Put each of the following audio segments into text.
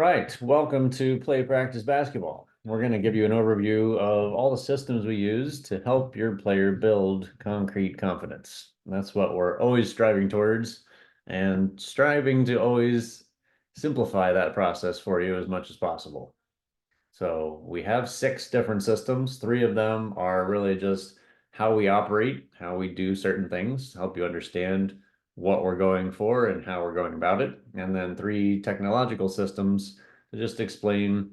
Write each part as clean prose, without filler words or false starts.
right, welcome to Play Practice Basketball. We're going to give you an overview of all the systems we use to help your player build concrete confidence. That's what we're always striving towards, and striving to always simplify that process for you as much as possible. So we have 6 different systems. 3 of them are really just how we operate, how we do certain things, help you understand what we're going for and how we're going about it. And then 3 technological systems to just explain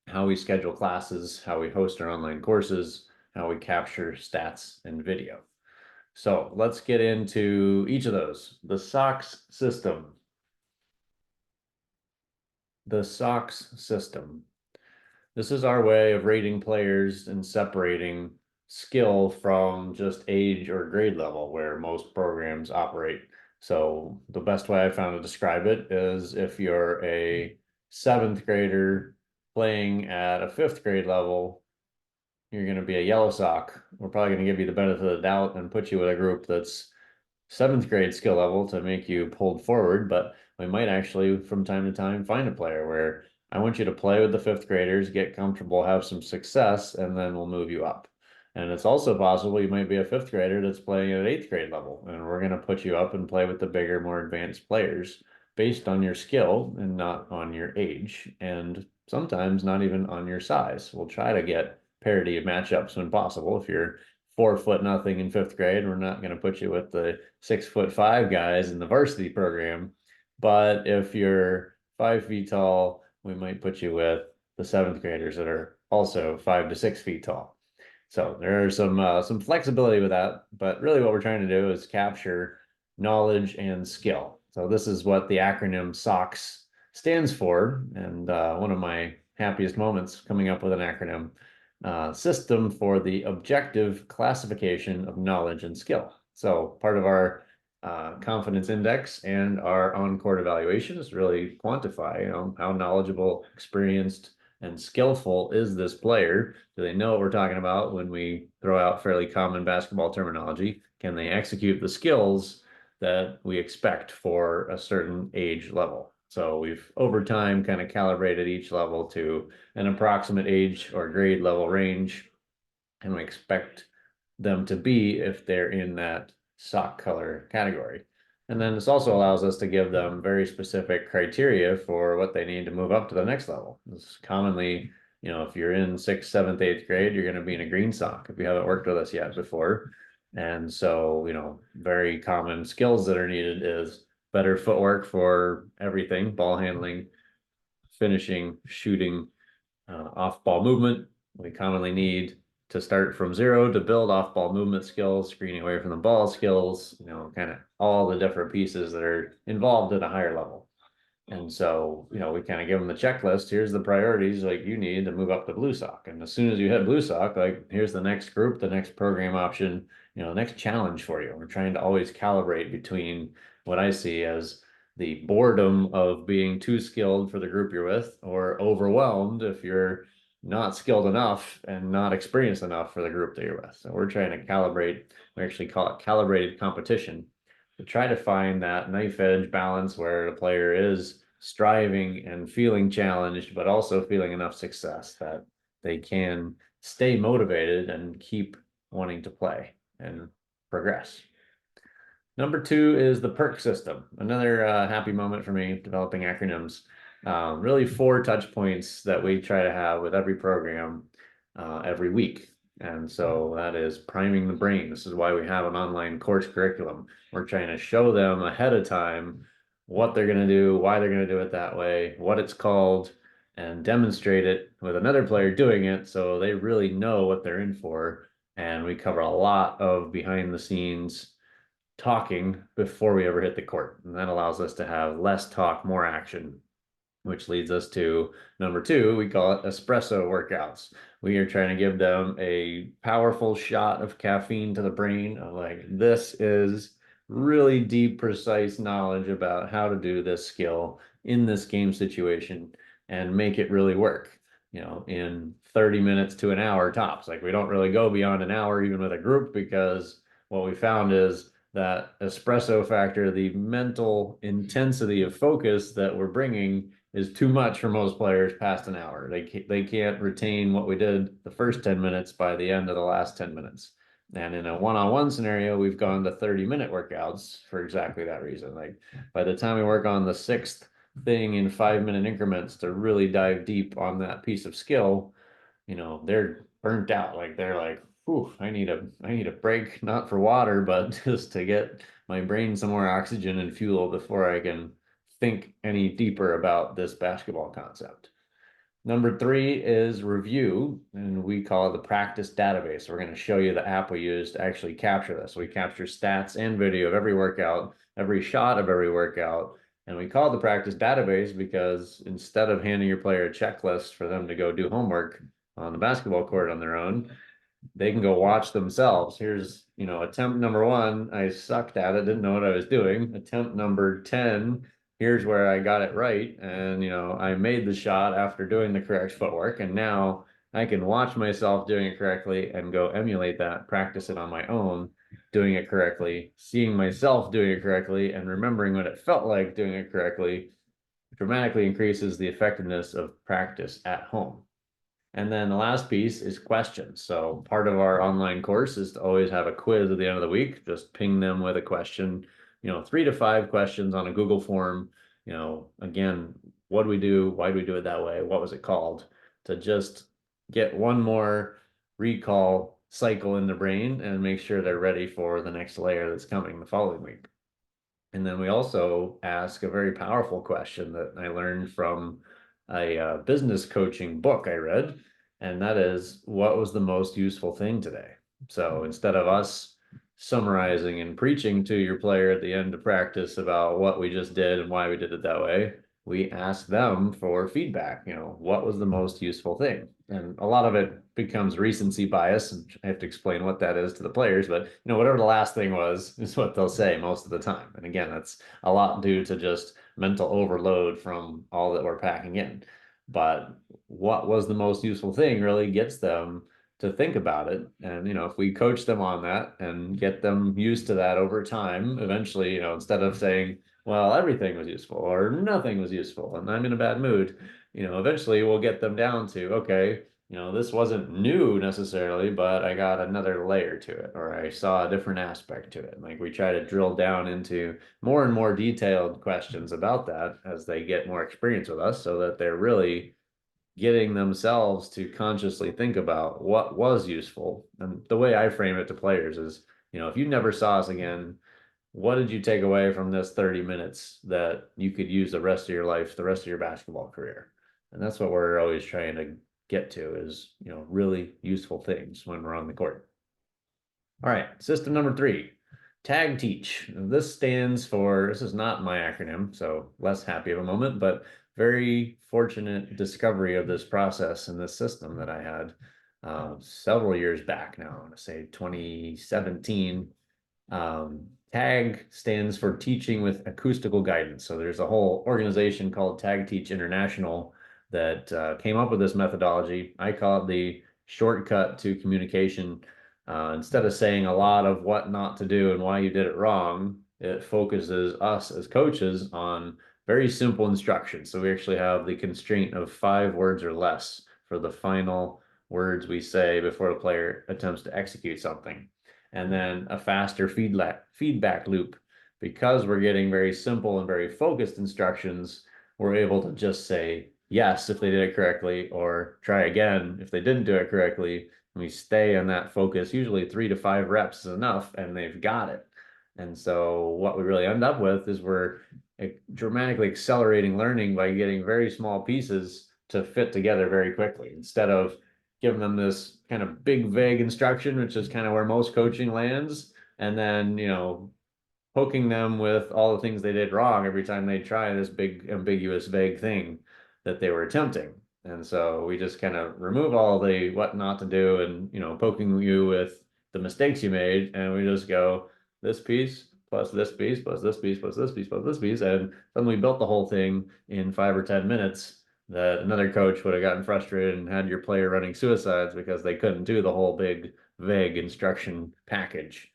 how we schedule classes, how we host our online courses, how we capture stats and video. So let's get into each of those. The SOX system. The SOX system. This is our way of rating players and separating skill from just age or grade level where most programs operate. So the best way I found to describe it is if you're a 7th grader playing at a 5th grade level, you're going to be a yellow sock. We're probably going to give you the benefit of the doubt and put you with a group that's 7th grade skill level to make you pulled forward, but we might actually from time to time find a player where I want you to play with the 5th graders, get comfortable, have some success, and then we'll move you up. And it's also possible you might be a 5th grader that's playing at 8th grade level, and we're going to put you up and play with the bigger, more advanced players based on your skill and not on your age, and sometimes not even on your size. We'll try to get parity of matchups when possible. If you're 4 foot nothing in 5th grade, we're not going to put you with the 6'5" guys in the varsity program. But if you're 5 feet tall, we might put you with the 7th graders that are also 5 to 6 feet tall. So there are some flexibility with that, but really what we're trying to do is capture knowledge and skill. So this is what the acronym SOX stands for, and one of my happiest moments coming up with an acronym. System for the objective classification of knowledge and skill. So part of our confidence index and our on-court evaluation is really quantify, how knowledgeable, experienced, and skillful is this player? Do they know what we're talking about when we throw out fairly common basketball terminology? Can they execute the skills that we expect for a certain age level? So we've over time kind of calibrated each level to an approximate age or grade level range, and we expect them to be if they're in that sock color category. And then this also allows us to give them very specific criteria for what they need to move up to the next level. This is commonly, if you're in 6th, 7th, 8th grade, you're going to be in a green sock if you haven't worked with us yet before. And so, very common skills that are needed is better footwork for everything, ball handling, finishing, shooting, off-ball movement. We commonly need to start from 0 to build off-ball movement skills, screening away from the ball skills, kind of all the different pieces that are involved at a higher level. And so, we kind of give them the checklist. Here's the priorities like you need to move up to blue sock. And as soon as you hit blue sock, like here's the next group, the next program option, next challenge for you. We're trying to always calibrate between what I see as the boredom of being too skilled for the group you're with, or overwhelmed if you're not skilled enough and not experienced enough for the group that you're with. So we're trying to calibrate, we actually call it calibrated competition, to try to find that knife edge balance where the player is striving and feeling challenged, but also feeling enough success that they can stay motivated and keep wanting to play and progress. Number 2 is the PERK system. Another happy moment for me developing acronyms. Really 4 touch points that we try to have with every program every week. And so that is priming the brain. This is why we have an online course curriculum. We're trying to show them ahead of time what they're going to do, why they're going to do it that way, what it's called, and demonstrate it with another player doing it so they really know what they're in for. And we cover a lot of behind the scenes talking before we ever hit the court. And that allows us to have less talk, more action, which leads us to number 2. We call it espresso workouts. We are trying to give them a powerful shot of caffeine to the brain of like, this is really deep, precise knowledge about how to do this skill in this game situation and make it really work, in 30 minutes to an hour tops. Like we don't really go beyond an hour even with a group, because what we found is that espresso factor, the mental intensity of focus that we're bringing is too much for most players past an hour. They can't retain what we did the first 10 minutes by the end of the last 10 minutes. And in a one-on-one scenario, we've gone to 30-minute workouts for exactly that reason. Like by the time we work on the sixth thing in 5-minute increments to really dive deep on that piece of skill, they're burnt out. Like they're like, "Ooh, I need a break, not for water, but just to get my brain some more oxygen and fuel before I can think any deeper about this basketball concept." Number three is review, and we call it the practice database. We're going to show you the app we use to actually capture this. We capture stats and video of every workout, every shot of every workout, and we call it the practice database because instead of handing your player a checklist for them to go do homework on the basketball court on their own, they can go watch themselves. Here's, attempt number one, I sucked at it, didn't know what I was doing. Attempt number 10, here's where I got it right. And, I made the shot after doing the correct footwork. And now I can watch myself doing it correctly and go emulate that, practice it on my own, doing it correctly, seeing myself doing it correctly, and remembering what it felt like doing it correctly dramatically increases the effectiveness of practice at home. And then the last piece is questions. So part of our online course is to always have a quiz at the end of the week. Just ping them with a question, 3 to 5 questions on a Google form. Again, what do we do? Why do we do it that way? What was it called? To just get one more recall cycle in the brain and make sure they're ready for the next layer that's coming the following week. And then we also ask a very powerful question that I learned from a business coaching book I read, and that is, what was the most useful thing today? So instead of us summarizing and preaching to your player at the end of practice about what we just did and why we did it that way, we ask them for feedback. What was the most useful thing? And a lot of it becomes recency bias, and I have to explain what that is to the players, but whatever the last thing was is what they'll say most of the time. And again, that's a lot due to just mental overload from all that we're packing in. But what was the most useful thing really gets them to think about it. And, if we coach them on that and get them used to that over time, eventually, instead of saying, well, everything was useful or nothing was useful and I'm in a bad mood, eventually we'll get them down to, okay, this wasn't new necessarily, but I got another layer to it, or I saw a different aspect to it. Like we try to drill down into more and more detailed questions about that as they get more experience with us, so that they're really getting themselves to consciously think about what was useful. And the way I frame it to players is, if you never saw us again, what did you take away from this 30 minutes that you could use the rest of your life, the rest of your basketball career? And that's what we're always trying to get to is, really useful things when we're on the court. All right, system number 3, tag teach. This stands for, this is not my acronym, so less happy of a moment, but very fortunate discovery of this process and this system that I had several years back now. I want to say 2017. TAG stands for Teaching with Acoustical Guidance. So there's a whole organization called Tag Teach International that came up with this methodology. I call it the shortcut to communication. Instead of saying a lot of what not to do and why you did it wrong, it focuses us as coaches on very simple instructions. So we actually have the constraint of 5 words or less for the final words we say before the player attempts to execute something. And then a faster feedback loop. Because we're getting very simple and very focused instructions, we're able to just say yes if they did it correctly, or try again if they didn't do it correctly. And we stay on that focus. Usually 3 to 5 reps is enough and they've got it. And so what we really end up with is we're dramatically accelerating learning by getting very small pieces to fit together very quickly, instead of giving them this kind of big vague instruction, which is kind of where most coaching lands, and then poking them with all the things they did wrong every time they try this big ambiguous vague thing that they were attempting. And so we just kind of remove all the what not to do and poking you with the mistakes you made, and we just go this piece plus this piece plus this piece plus this piece plus this piece, and suddenly we built the whole thing in 5 or 10 minutes that another coach would have gotten frustrated and had your player running suicides because they couldn't do the whole big vague instruction package.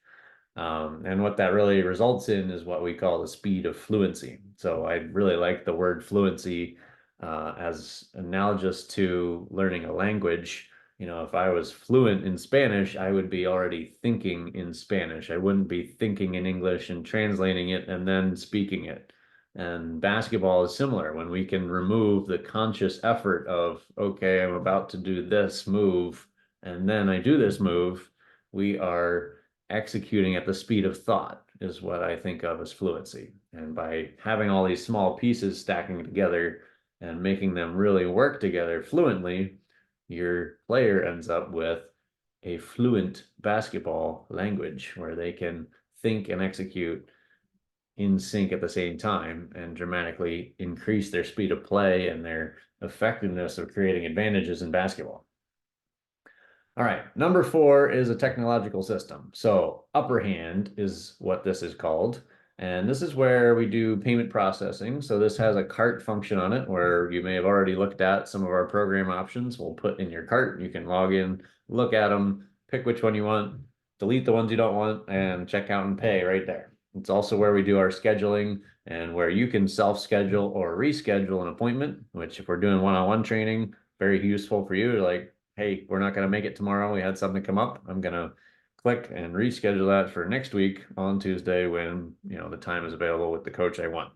And what that really results in is what we call the speed of fluency. So I really like the word fluency as analogous to learning a language. You know, if I was fluent in Spanish, I would be already thinking in Spanish. I wouldn't be thinking in English and translating it and then speaking it. And basketball is similar when we can remove the conscious effort of, okay, I'm about to do this move, and then I do this move. We are executing at the speed of thought, is what I think of as fluency. And by having all these small pieces stacking together and making them really work together fluently, your player ends up with a fluent basketball language where they can think and execute in sync at the same time and dramatically increase their speed of play and their effectiveness of creating advantages in basketball. All right, number 4 is a technological system. So upper hand is what this is called. And this is where we do payment processing. So this has a cart function on it where you may have already looked at some of our program options. We'll put in your cart. You can log in, look at them, pick which one you want, delete the ones you don't want, and check out and pay right there. It's also where we do our scheduling and where you can self-schedule or reschedule an appointment, which if we're doing one-on-one training, very useful for you. Like, hey, we're not going to make it tomorrow. We had something come up. I'm going to click and reschedule that for next week on Tuesday when, you know, the time is available with the coach I want.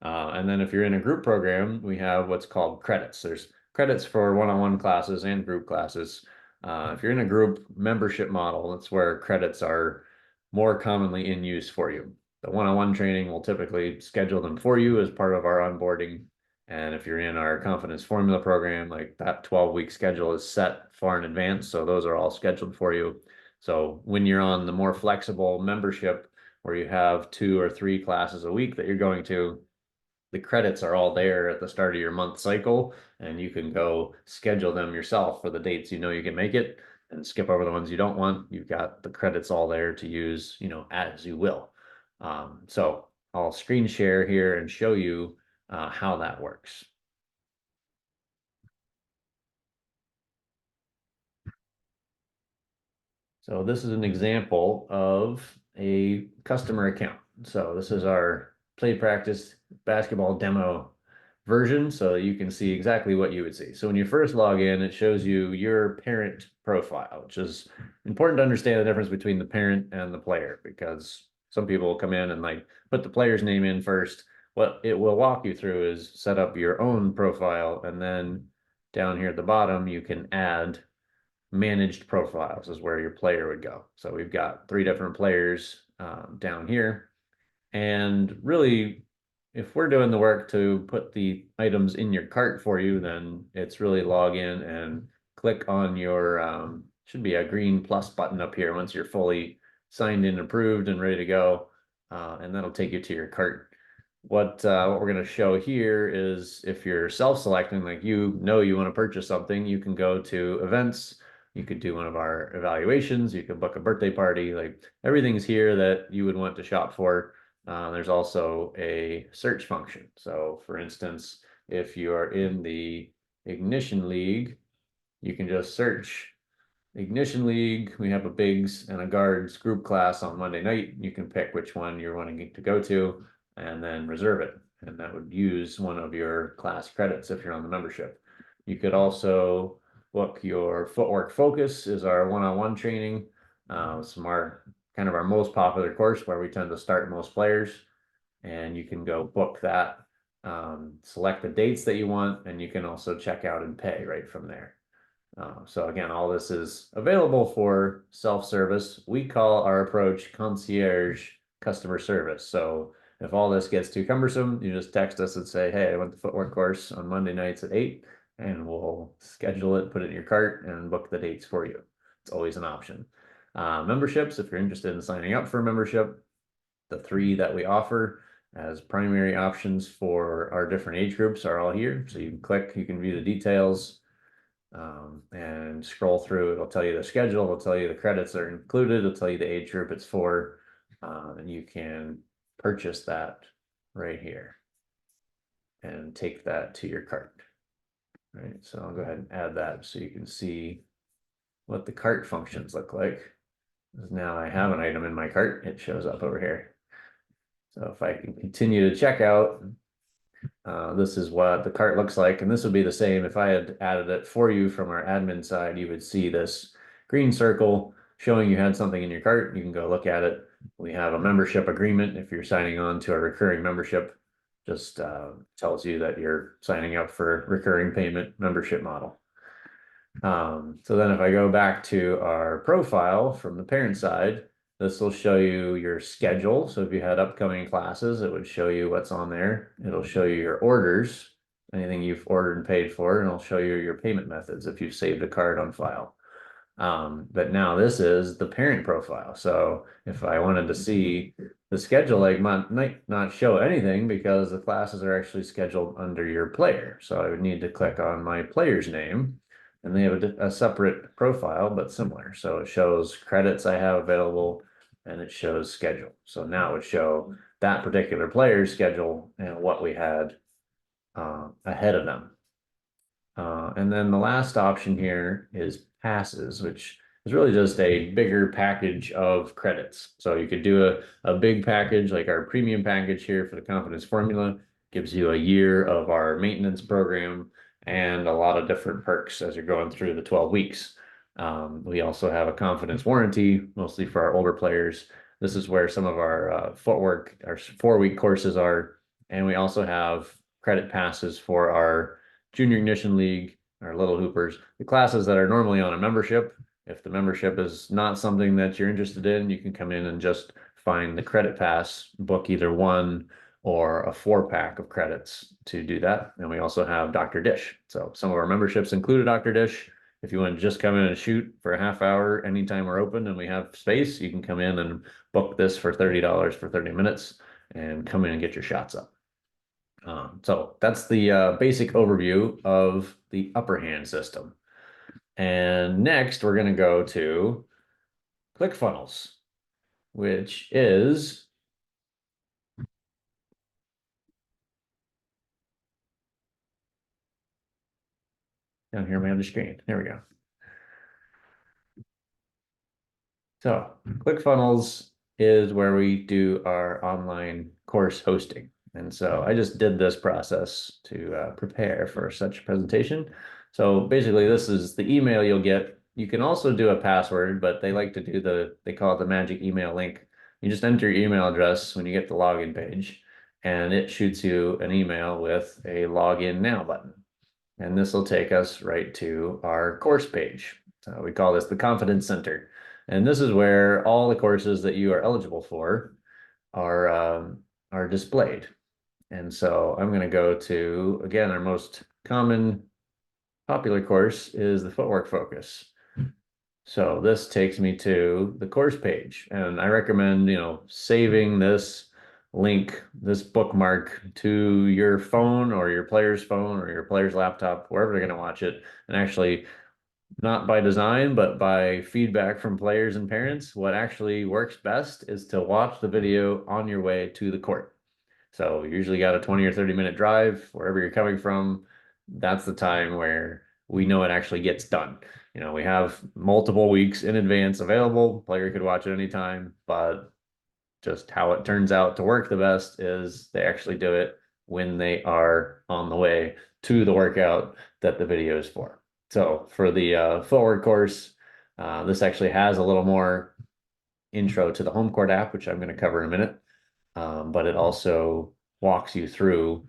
And then if you're in a group program, we have what's called credits. There's credits for one-on-one classes and group classes. If you're in a group membership model, that's where credits are more commonly in use for you. The one-on-one training will typically schedule them for you as part of our onboarding. And if you're in our confidence formula program, like that 12-week schedule is set far in advance. So those are all scheduled for you. So when you're on the more flexible membership where you have 2 or 3 classes a week that you're going to, the credits are all there at the start of your month cycle, and you can go schedule them yourself for the dates you know you can make it and skip over the ones you don't want. You've got the credits all there to use, you know, as you will. So I'll screen share here and show you how that works. So this is an example of a customer account. So this is our play practice basketball demo version. So you can see exactly what you would see. So when you first log in, it shows you your parent profile, which is important to understand the difference between the parent and the player, because some people will come in and like put the player's name in first. What it will walk you through is set up your own profile, and then down here at the bottom, you can add managed profiles is where your player would go. So we've got 3 different players down here. And really, if we're doing the work to put the items in your cart for you, then it's really log in and click on your, should be a green plus button up here once you're fully signed in, approved, and ready to go. And that'll take you to your cart. What we're going to show here is if you're self-selecting, like you know you want to purchase something, you can go to events. You could do one of our evaluations. You could book a birthday party. Like everything's here that you would want to shop for. There's also a search function. So for instance, if you are in the Ignition League, you can just search Ignition League. We have a bigs and a guards group class on Monday night. You can pick which one you're wanting to go to and then reserve it. And that would use one of your class credits if you're on the membership. You could also book your footwork focus is our one-on-one training. Some our kind of our most popular course where we tend to start most players. And you can go book that, select the dates that you want, and you can also check out and pay right from there. So again, all this is available for self-service. We call our approach concierge customer service. So if all this gets too cumbersome, you just text us and say, hey, I want the footwork course on Monday nights at 8, and we'll schedule it, put it in your cart, and book the dates for you. It's always an option. Memberships, if you're interested in signing up for a membership, the 3 that we offer as primary options for our different age groups are all here. So you can click, you can view the details, and scroll through. It'll tell you the schedule, it'll tell you the credits that are included, it'll tell you the age group it's for, and you can purchase that right here and take that to your cart. All right, so I'll go ahead and add that so you can see what the cart functions look like. Now I have an item in my cart, it shows up over here. So if I can continue to check out, this is what the cart looks like, and this would be the same if I had added it for you from our admin side. You would see this green circle showing you had something in your cart. You can go look at it. We have a membership agreement. If you're signing on to a recurring membership, just tells you that you're signing up for recurring payment membership model. So then if I go back to our profile from the parent side, this will show you your schedule. So if you had upcoming classes, it would show you what's on there. It'll show you your orders, anything you've ordered and paid for, and it'll show you your payment methods if you've saved a card on file. But now this is the parent profile. So if I wanted to see the schedule, I might not show anything because the classes are actually scheduled under your player. So I would need to click on my player's name, and they have a separate profile, but similar. So it shows credits I have available and it shows schedule. So now it would show that particular player's schedule and what we had ahead of them. And then the last option here is passes, which is really just a bigger package of credits. So you could do a big package like our premium package here for the confidence formula, gives you a year of our maintenance program and a lot of different perks as you're going through the 12 weeks. We also have a confidence warranty, mostly for our older players. This is where some of our footwork, our 4-week courses are. And we also have credit passes for our Junior Ignition League, our Little Hoopers, the classes that are normally on a membership. If the membership is not something that you're interested in, you can come in and just find the credit pass, book either one or a 4-pack of credits to do that. And we also have Dr. Dish. So some of our memberships include a Dr. Dish. If you want to just come in and shoot for a half hour anytime we're open and we have space, you can come in and book this for $30 for 30 minutes and come in and get your shots up. So that's the basic overview of the upper hand system. And next we're going to go to ClickFunnels, which is down here on the screen. There we go. So ClickFunnels is where we do our online course hosting. And so I just did this process to prepare for such a presentation. So basically this is the email you'll get. You can also do a password, but they like to do they call it the magic email link. You just enter your email address when you get the login page, and it shoots you an email with a login now button. And this will take us right to our course page. So we call this the Confidence Center. And this is where all the courses that you are eligible for are displayed. And so I'm going to go to, again, our most common popular course is the footwork focus. So this takes me to the course page, and I recommend, saving this link, this bookmark to your phone or your player's phone or your player's laptop, wherever they're going to watch it. And actually, not by design, but by feedback from players and parents, what actually works best is to watch the video on your way to the court. So you usually got a 20 or 30-minute drive, wherever you're coming from. That's the time where we know it actually gets done. We have multiple weeks in advance available. Player could watch it anytime, but just how it turns out to work the best is they actually do it when they are on the way to the workout that the video is for. So for the forward course, this actually has a little more intro to the home court app, which I'm going to cover in a minute. But it also walks you through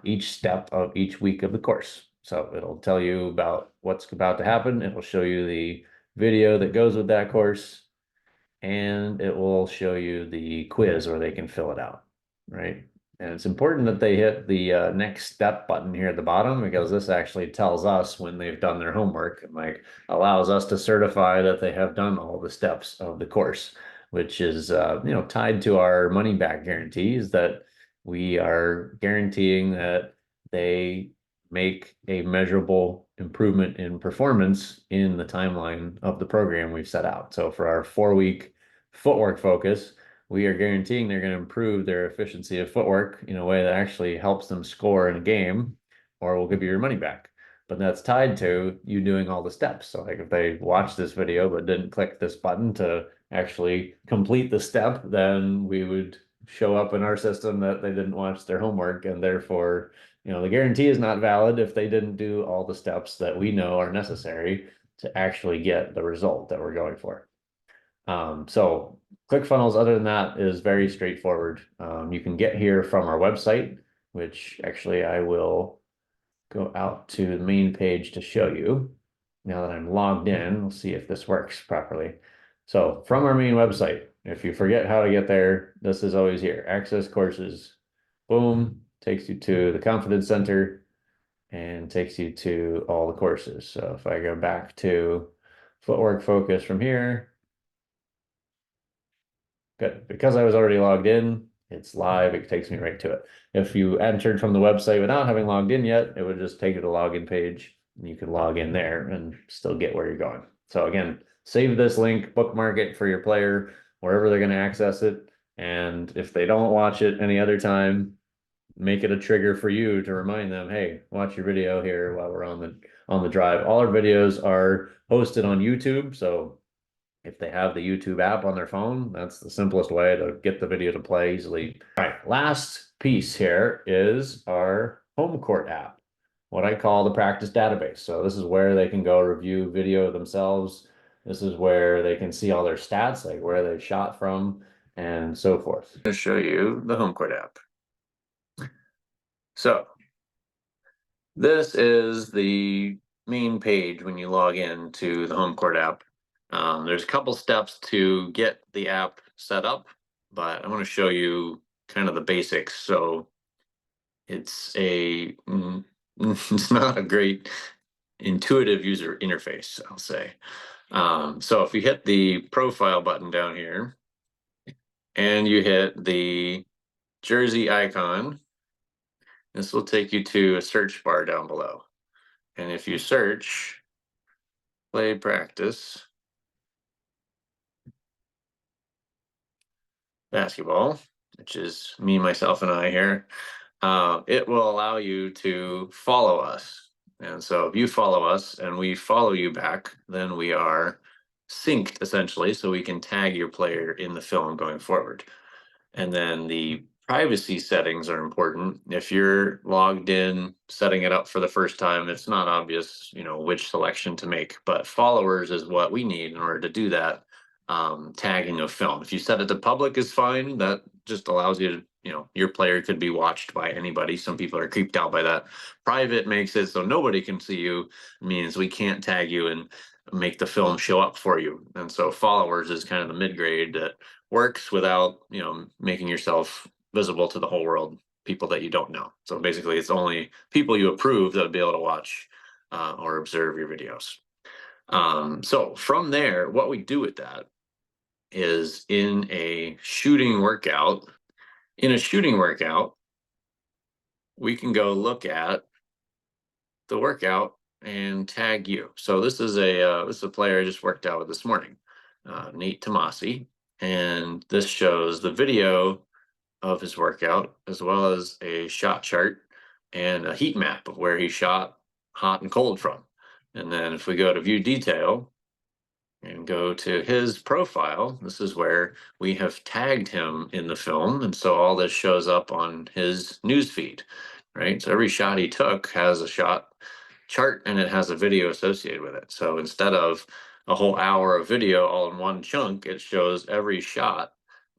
each step of each week of the course. So it'll tell you about what's about to happen. It will show you the video that goes with that course, and it will show you the quiz where they can fill it out, right? And it's important that they hit the next step button here at the bottom, because this actually tells us when they've done their homework and allows us to certify that they have done all the steps of the course, which is tied to our money back guarantees, that we are guaranteeing that they make a measurable improvement in performance in the timeline of the program we've set out. So for our 4-week footwork focus, we are guaranteeing they're going to improve their efficiency of footwork in a way that actually helps them score in a game, or we'll give you your money back. But that's tied to you doing all the steps. So like if they watch this video but didn't click this button to actually complete the step, then we would show up in our system that they didn't watch their homework, and therefore, the guarantee is not valid if they didn't do all the steps that we know are necessary to actually get the result that we're going for. So ClickFunnels, other than that, is very straightforward. You can get here from our website, which actually I will go out to the main page to show you. Now that I'm logged in, we'll see if this works properly. So from our main website, if you forget how to get there, this is always here. Access courses, boom, takes you to the Confidence Center and takes you to all the courses. So if I go back to Footwork Focus from here, good. Because I was already logged in, it's live. It takes me right to it. If you entered from the website without having logged in yet, it would just take you to the login page. And you can log in there and still get where you're going. So again, save this link, bookmark it for your player, wherever they're going to access it. And if they don't watch it any other time, make it a trigger for you to remind them, hey, watch your video here while we're on the drive. All our videos are hosted on YouTube, so if they have the YouTube app on their phone, that's the simplest way to get the video to play easily. All right, last piece here is our home court app, what I call the practice database. So this is where they can go review video themselves. This is where they can see all their stats, like where they shot from and so forth. I'm going to show you the home court app. So this is the main page when you log in to the home court app. There's a couple steps to get the app set up, but I want to show you kind of the basics. So it's it's not a great intuitive user interface, I'll say. So if you hit the profile button down here and you hit the jersey icon, this will take you to a search bar down below. And if you search play practice basketball, which is me, myself, and I here, it will allow you to follow us. And so if you follow us and we follow you back, then we are synced essentially, so we can tag your player in the film going forward. And then the privacy settings are important. If you're logged in, setting it up for the first time, it's not obvious, which selection to make, but followers is what we need in order to do that tagging of film. If you set it to public is fine. That just allows you to, your player could be watched by anybody. Some people are creeped out by that. Private makes it so nobody can see you, means we can't tag you and make the film show up for you. And so followers is kind of the mid-grade that works without, making yourself visible to the whole world, people that you don't know. So basically it's only people you approve that would be able to watch or observe your videos. So from there, what we do with that is in a shooting workout, we can go look at the workout and tag you. So this is a player I just worked out with this morning, Nate Tomasi, and this shows the video of his workout as well as a shot chart and a heat map of where he shot hot and cold from. And then if we go to view detail and go to his profile, this is where we have tagged him in the film. And so all this shows up on his news feed, right? So every shot he took has a shot chart and it has a video associated with it. So instead of a whole hour of video all in one chunk, it shows every shot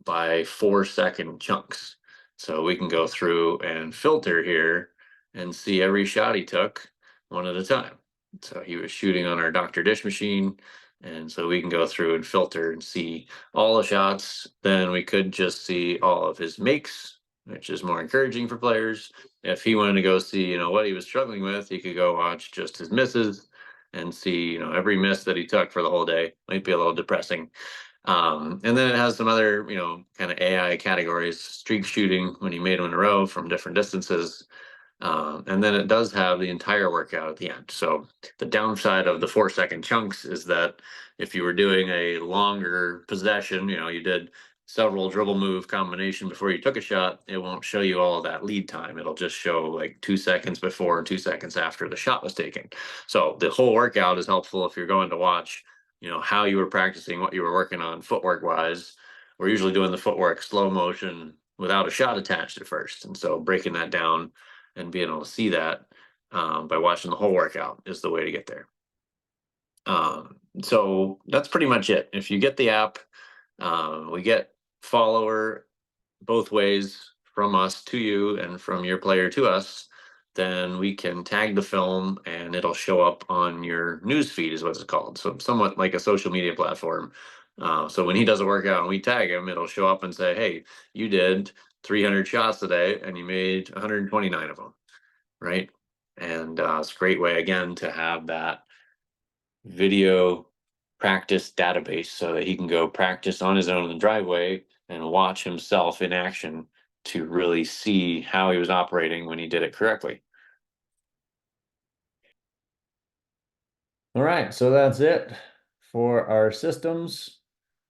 by 4-second chunks. So we can go through and filter here and see every shot he took one at a time. So he was shooting on our Dr. Dish machine. And so we can go through and filter and see all the shots. Then we could just see all of his makes, which is more encouraging for players. If he wanted to go see, what he was struggling with, he could go watch just his misses and see, every miss that he took for the whole day. Might be a little depressing. And then it has some other, kind of AI categories, streak shooting when he made them in a row from different distances. And then it does have the entire workout at the end. So the downside of the 4-second chunks is that if you were doing a longer possession, you did several dribble move combination before you took a shot, it won't show you all of that lead time. It'll just show like 2 seconds before and 2 seconds after the shot was taken. So the whole workout is helpful if you're going to watch how you were practicing, what you were working on footwork wise. We're usually doing the footwork slow motion without a shot attached at first. And so breaking that down and being able to see that by watching the whole workout is the way to get there. So that's pretty much it. If you get the app, we get follower both ways from us to you and from your player to us, then we can tag the film and it'll show up on your news feed is what it's called. So somewhat like a social media platform. So when he does a workout and we tag him, it'll show up and say, hey, you did 300 shots today and you made 129 of them, right? And it's a great way, again, to have that video practice database so that he can go practice on his own in the driveway and watch himself in action to really see how he was operating when he did it correctly. All right, so that's it for our systems.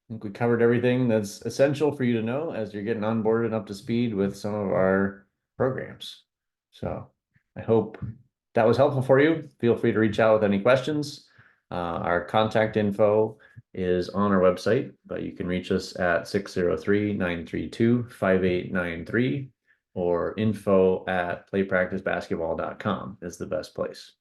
I think we covered everything that's essential for you to know as you're getting onboarded and up to speed with some of our programs. So I hope that was helpful for you. Feel free to reach out with any questions. Our contact info is on our website, but you can reach us at 603-932-5893 or info@playpracticebasketball.com is the best place.